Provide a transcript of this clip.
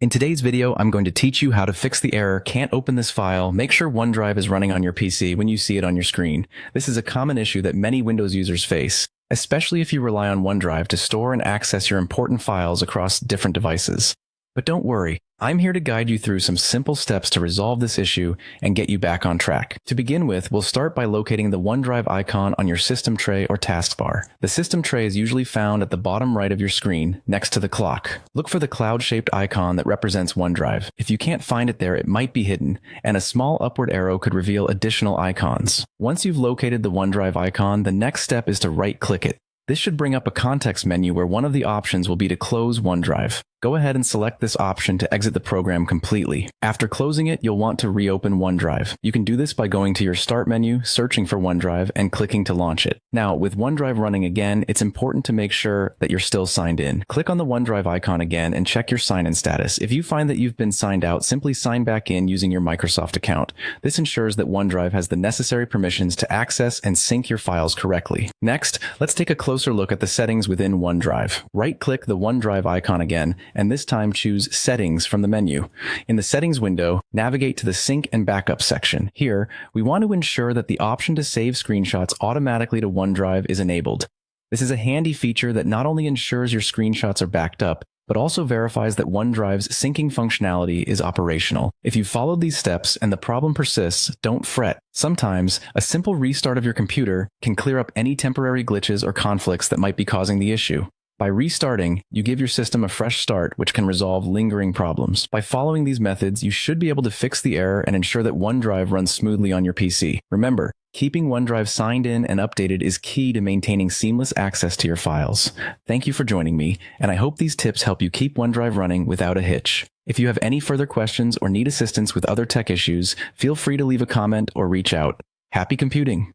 In today's video, I'm going to teach you how to fix the error, "Can't open this file." Make sure OneDrive is running on your PC when you see it on your screen. This is a common issue that many Windows users face, especially if you rely on OneDrive to store and access your important files across different devices. But don't worry, I'm here to guide you through some simple steps to resolve this issue and get you back on track. To begin with, we'll start by locating the OneDrive icon on your system tray or taskbar. The system tray is usually found at the bottom right of your screen, next to the clock. Look for the cloud-shaped icon that represents OneDrive. If you can't find it there, it might be hidden, and a small upward arrow could reveal additional icons. Once you've located the OneDrive icon, the next step is to right-click it. This should bring up a context menu where one of the options will be to close OneDrive. Go ahead and select this option to exit the program completely. After closing it, you'll want to reopen OneDrive. You can do this by going to your Start menu, searching for OneDrive, and clicking to launch it. Now, with OneDrive running again, it's important to make sure that you're still signed in. Click on the OneDrive icon again and check your sign-in status. If you find that you've been signed out, simply sign back in using your Microsoft account. This ensures that OneDrive has the necessary permissions to access and sync your files correctly. Next, let's take a closer look at the settings within OneDrive. Right-click the OneDrive icon again, and this time choose Settings from the menu. In the Settings window, navigate to the Sync and Backup section. Here, we want to ensure that the option to save screenshots automatically to OneDrive is enabled. This is a handy feature that not only ensures your screenshots are backed up, but also verifies that OneDrive's syncing functionality is operational. If you followed these steps and the problem persists, don't fret. Sometimes, a simple restart of your computer can clear up any temporary glitches or conflicts that might be causing the issue. By restarting, you give your system a fresh start, which can resolve lingering problems. By following these methods, you should be able to fix the error and ensure that OneDrive runs smoothly on your PC. Remember, keeping OneDrive signed in and updated is key to maintaining seamless access to your files. Thank you for joining me, and I hope these tips help you keep OneDrive running without a hitch. If you have any further questions or need assistance with other tech issues, feel free to leave a comment or reach out. Happy computing!